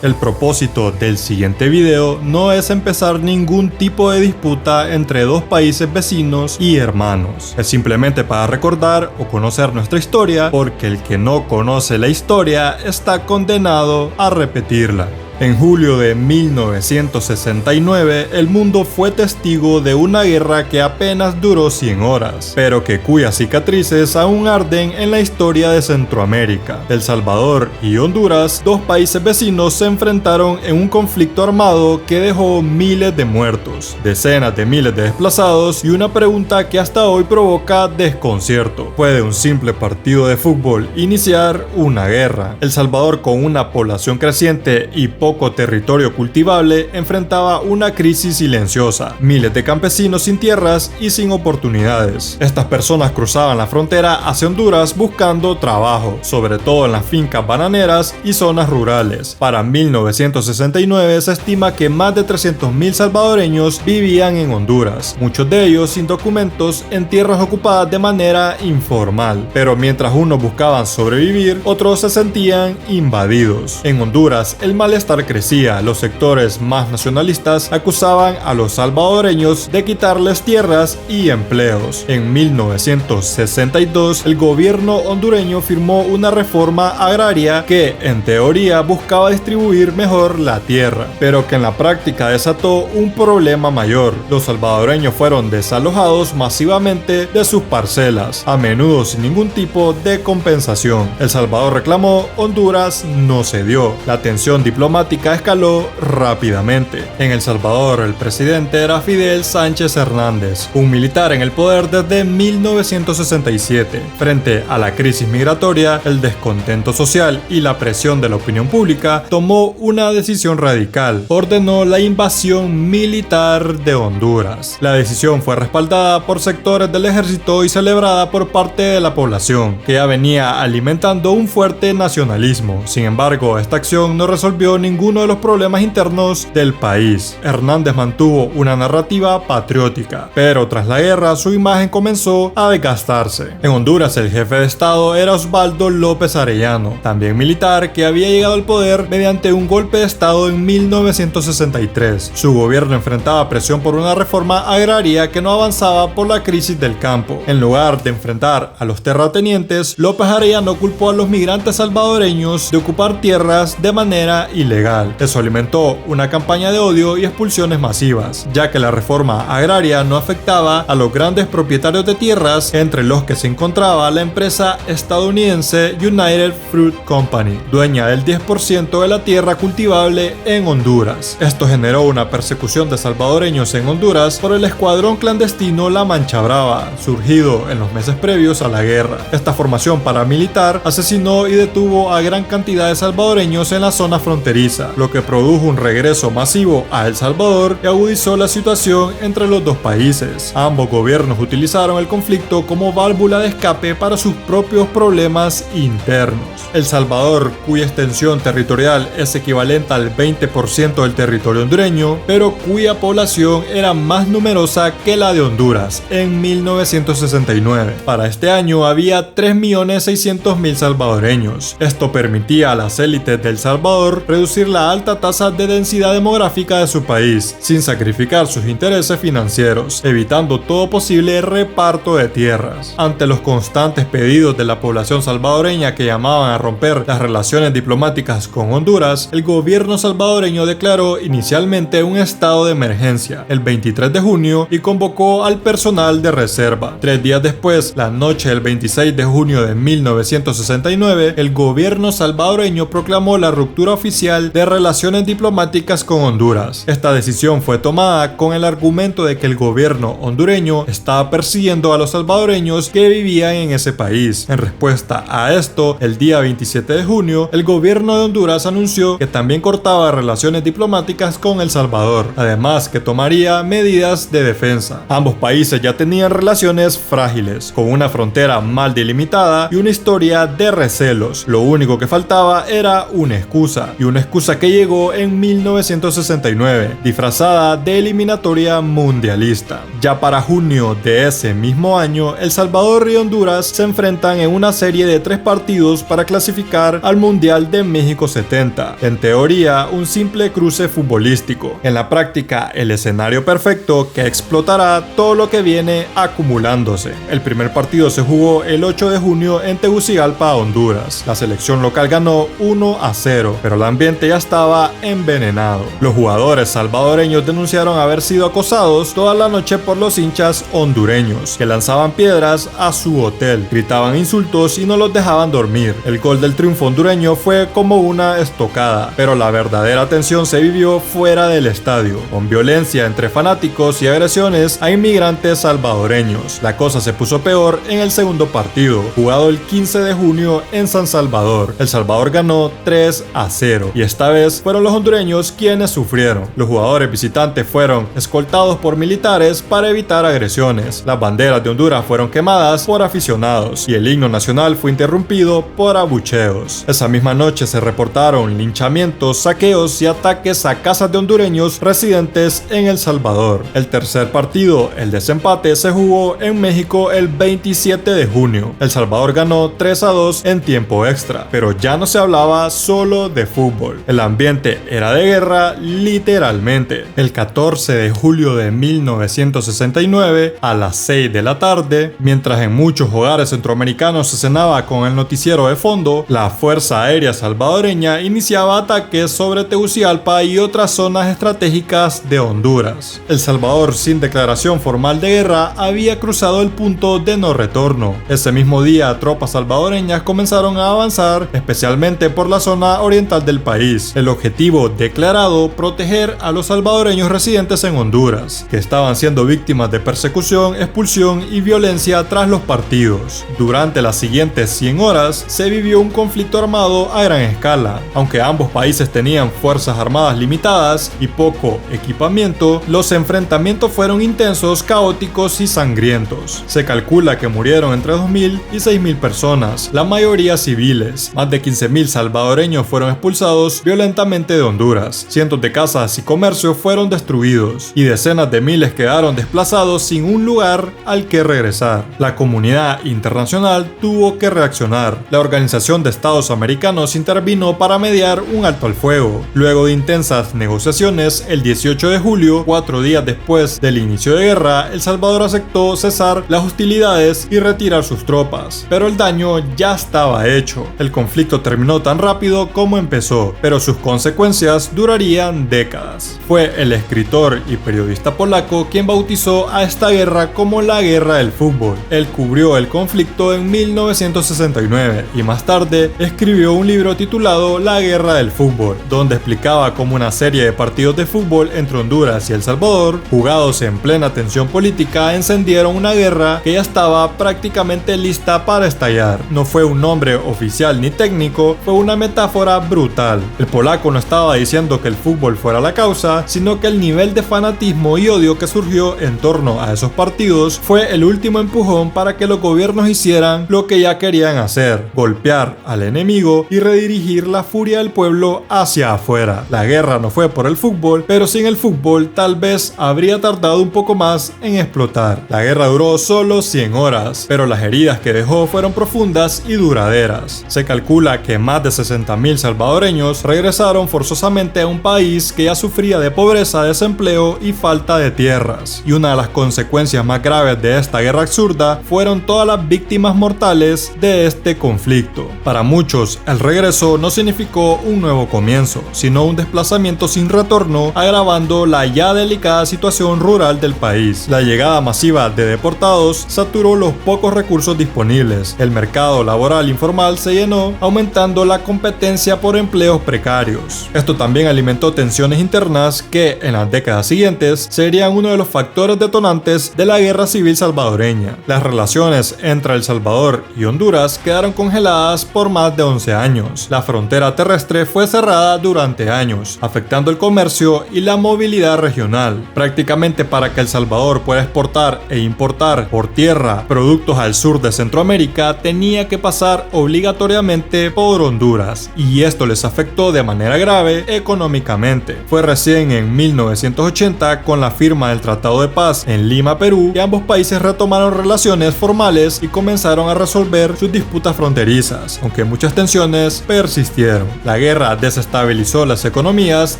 El propósito del siguiente video no es empezar ningún tipo de disputa entre dos países vecinos y hermanos. Es simplemente para recordar o conocer nuestra historia, porque el que no conoce la historia está condenado a repetirla. En julio de 1969, el mundo fue testigo de una guerra que apenas duró 100 horas, pero que cuyas cicatrices aún arden en la historia de Centroamérica. El Salvador y Honduras, dos países vecinos, se enfrentaron en un conflicto armado que dejó miles de muertos, decenas de miles de desplazados y una pregunta que hasta hoy provoca desconcierto: ¿puede un simple partido de fútbol iniciar una guerra? El Salvador, con una población creciente y poco territorio cultivable, enfrentaba una crisis silenciosa, miles de campesinos sin tierras y sin oportunidades. Estas personas cruzaban la frontera hacia Honduras buscando trabajo, sobre todo en las fincas bananeras y zonas rurales. Para 1969 se estima que más de 300.000 salvadoreños vivían en Honduras, muchos de ellos sin documentos en tierras ocupadas de manera informal. Pero mientras unos buscaban sobrevivir, otros se sentían invadidos. En Honduras, el malestar crecía. Los sectores más nacionalistas acusaban a los salvadoreños de quitarles tierras y empleos. En 1962, el gobierno hondureño firmó una reforma agraria que, en teoría, buscaba distribuir mejor la tierra, pero que en la práctica desató un problema mayor. Los salvadoreños fueron desalojados masivamente de sus parcelas, a menudo sin ningún tipo de compensación. El Salvador reclamó, Honduras no cedió. La tensión diplomática escaló rápidamente. En El Salvador, el presidente era Fidel Sánchez Hernández, un militar en el poder desde 1967. Frente a la crisis migratoria, el descontento social y la presión de la opinión pública, tomó una decisión radical: ordenó la invasión militar de Honduras. La decisión fue respaldada por sectores del ejército y celebrada por parte de la población, que ya venía alimentando un fuerte nacionalismo. Sin embargo, esta acción no resolvió ninguno de los problemas internos del país. Hernández mantuvo una narrativa patriótica, pero tras la guerra su imagen comenzó a desgastarse. En Honduras, el jefe de estado era Osvaldo López Arellano, también militar, que había llegado al poder mediante un golpe de estado en 1963. Su gobierno enfrentaba presión por una reforma agraria que no avanzaba por la crisis del campo. En lugar de enfrentar a los terratenientes, López Arellano culpó a los migrantes salvadoreños de ocupar tierras de manera ilegal. Eso alimentó una campaña de odio y expulsiones masivas, ya que la reforma agraria no afectaba a los grandes propietarios de tierras, entre los que se encontraba la empresa estadounidense United Fruit Company, dueña del 10% de la tierra cultivable en Honduras. Esto generó una persecución de salvadoreños en Honduras por el escuadrón clandestino La Mancha Brava, surgido en los meses previos a la guerra. Esta formación paramilitar asesinó y detuvo a gran cantidad de salvadoreños en la zona fronteriza, lo que produjo un regreso masivo a El Salvador y agudizó la situación entre los dos países. Ambos gobiernos utilizaron el conflicto como válvula de escape para sus propios problemas internos. El Salvador, cuya extensión territorial es equivalente al 20% del territorio hondureño, pero cuya población era más numerosa que la de Honduras en 1969. Para este año había 3.600.000 salvadoreños. Esto permitía a las élites de El Salvador reducir la alta tasa de densidad demográfica de su país, sin sacrificar sus intereses financieros, evitando todo posible reparto de tierras. Ante los constantes pedidos de la población salvadoreña que llamaban a romper las relaciones diplomáticas con Honduras, el gobierno salvadoreño declaró inicialmente un estado de emergencia el 23 de junio y convocó al personal de reserva. 3 días después, la noche del 26 de junio de 1969, el gobierno salvadoreño proclamó la ruptura oficial de relaciones diplomáticas con Honduras. Esta decisión fue tomada con el argumento de que el gobierno hondureño estaba persiguiendo a los salvadoreños que vivían en ese país. En respuesta a esto, el día 27 de junio, el gobierno de Honduras anunció que también cortaba relaciones diplomáticas con El Salvador, además que tomaría medidas de defensa. Ambos países ya tenían relaciones frágiles, con una frontera mal delimitada y una historia de recelos. Lo único que faltaba era una excusa, y una excusa excusa que llegó en 1969, disfrazada de eliminatoria mundialista. Ya para junio de ese mismo año, El Salvador y Honduras se enfrentan en una serie de 3 partidos para clasificar al Mundial de México 70. En teoría, un simple cruce futbolístico. En la práctica, el escenario perfecto que explotará todo lo que viene acumulándose. El primer partido se jugó el 8 de junio en Tegucigalpa, Honduras. La selección local ganó 1-0, pero el ambiente ya estaba envenenado. Los jugadores salvadoreños denunciaron haber sido acosados toda la noche por los hinchas hondureños, que lanzaban piedras a su hotel, gritaban insultos y no los dejaban dormir. El gol del triunfo hondureño fue como una estocada, pero la verdadera tensión se vivió fuera del estadio, con violencia entre fanáticos y agresiones a inmigrantes salvadoreños. La cosa se puso peor en el segundo partido, jugado el 15 de junio en San Salvador. El Salvador ganó 3-0 y esta vez fueron los hondureños quienes sufrieron. Los jugadores visitantes fueron escoltados por militares para evitar agresiones. Las banderas de Honduras fueron quemadas por aficionados y el himno nacional fue interrumpido por abucheos. Esa misma noche se reportaron linchamientos, saqueos y ataques a casas de hondureños residentes en El Salvador. El tercer partido, el desempate, se jugó en México el 27 de junio. El Salvador ganó 3-2 en tiempo extra, pero ya no se hablaba solo de fútbol. El ambiente era de guerra literalmente. El 14 de julio de 1969, a las 6 de la tarde, mientras en muchos hogares centroamericanos se cenaba con el noticiero de fondo, la Fuerza Aérea Salvadoreña iniciaba ataques sobre Tegucigalpa y otras zonas estratégicas de Honduras. El Salvador, sin declaración formal de guerra, había cruzado el punto de no retorno. Ese mismo día, tropas salvadoreñas comenzaron a avanzar, especialmente por la zona oriental del país. El objetivo declarado: proteger a los salvadoreños residentes en Honduras, que estaban siendo víctimas de persecución, expulsión y violencia tras los partidos. Durante las siguientes 100 horas se vivió un conflicto armado a gran escala. Aunque ambos países tenían fuerzas armadas limitadas y poco equipamiento, los enfrentamientos fueron intensos, caóticos y sangrientos. Se calcula que murieron entre 2.000 y 6.000 personas, la mayoría civiles. Más de 15.000 salvadoreños fueron expulsados violentamente de Honduras. Cientos de casas y comercios fueron destruidos y decenas de miles quedaron desplazados sin un lugar al que regresar. La comunidad internacional tuvo que reaccionar. La Organización de Estados Americanos intervino para mediar un alto al fuego. Luego de intensas negociaciones, el 18 de julio, 4 días después del inicio de guerra, El Salvador aceptó cesar las hostilidades y retirar sus tropas. Pero el daño ya estaba hecho. El conflicto terminó tan rápido como empezó, pero sus consecuencias durarían décadas. Fue el escritor y periodista polaco quien bautizó a esta guerra como la Guerra del Fútbol. Él cubrió el conflicto en 1969 y más tarde escribió un libro titulado La Guerra del Fútbol, donde explicaba cómo una serie de partidos de fútbol entre Honduras y El Salvador, jugados en plena tensión política, encendieron una guerra que ya estaba prácticamente lista para estallar. No fue un nombre oficial ni técnico, fue una metáfora brutal. El polaco no estaba diciendo que el fútbol fuera la causa, sino que el nivel de fanatismo y odio que surgió en torno a esos partidos fue el último empujón para que los gobiernos hicieran lo que ya querían hacer: golpear al enemigo y redirigir la furia del pueblo hacia afuera. La guerra no fue por el fútbol, pero sin el fútbol tal vez habría tardado un poco más en explotar. La guerra duró solo 100 horas, pero las heridas que dejó fueron profundas y duraderas. Se calcula que más de 60.000 salvadoreños regresaron forzosamente a un país que ya sufría de pobreza, desempleo y falta de tierras. Y una de las consecuencias más graves de esta guerra absurda fueron todas las víctimas mortales de este conflicto. Para muchos, el regreso no significó un nuevo comienzo, sino un desplazamiento sin retorno, agravando la ya delicada situación rural del país. La llegada masiva de deportados saturó los pocos recursos disponibles. El mercado laboral informal se llenó, aumentando la competencia por empleos precarios. Esto también alimentó tensiones internas que, en las décadas siguientes, serían uno de los factores detonantes de la guerra civil salvadoreña. Las relaciones entre El Salvador y Honduras quedaron congeladas por más de 11 años. La frontera terrestre fue cerrada durante años, afectando el comercio y la movilidad regional. Prácticamente para que El Salvador pueda exportar e importar por tierra productos al sur de Centroamérica, tenía que pasar obligatoriamente por Honduras, y esto les afectó afectó de manera grave económicamente. Fue recién en 1980, con la firma del Tratado de Paz en Lima, Perú, que ambos países retomaron relaciones formales y comenzaron a resolver sus disputas fronterizas, aunque muchas tensiones persistieron. La guerra desestabilizó las economías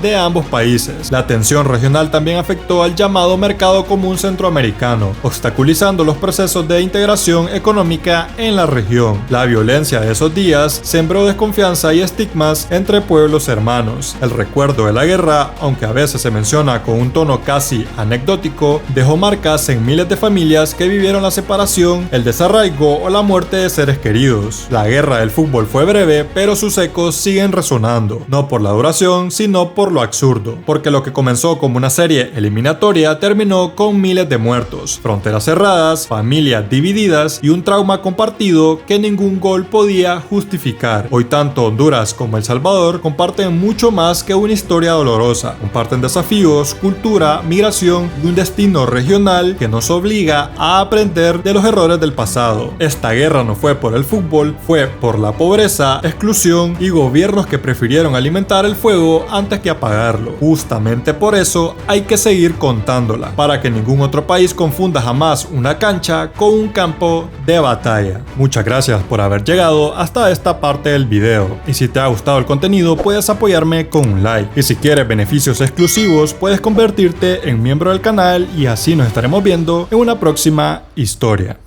de ambos países. La tensión regional también afectó al llamado mercado común centroamericano, obstaculizando los procesos de integración económica en la región. La violencia de esos días sembró desconfianza y estigmas entre pueblos hermanos. El recuerdo de la guerra, aunque a veces se menciona con un tono casi anecdótico, dejó marcas en miles de familias que vivieron la separación, el desarraigo o la muerte de seres queridos. La guerra del fútbol fue breve, pero sus ecos siguen resonando, no por la duración, sino por lo absurdo, porque lo que comenzó como una serie eliminatoria terminó con miles de muertos, fronteras cerradas, familias divididas y un trauma compartido que ningún gol podía justificar. Hoy tanto Honduras como El Salvador comparten mucho más que una historia dolorosa. Comparten desafíos, cultura, migración y un destino regional que nos obliga a aprender de los errores del pasado. Esta guerra no fue por el fútbol, fue por la pobreza, exclusión y gobiernos que prefirieron alimentar el fuego antes que apagarlo. Justamente por eso hay que seguir contándola, para que ningún otro país confunda jamás una cancha con un campo de batalla. Muchas gracias por haber llegado hasta esta parte del video, y si te ha gustado el contenido puedes apoyarme con un like, y si quieres beneficios exclusivos puedes convertirte en miembro del canal y así nos estaremos viendo en una próxima historia.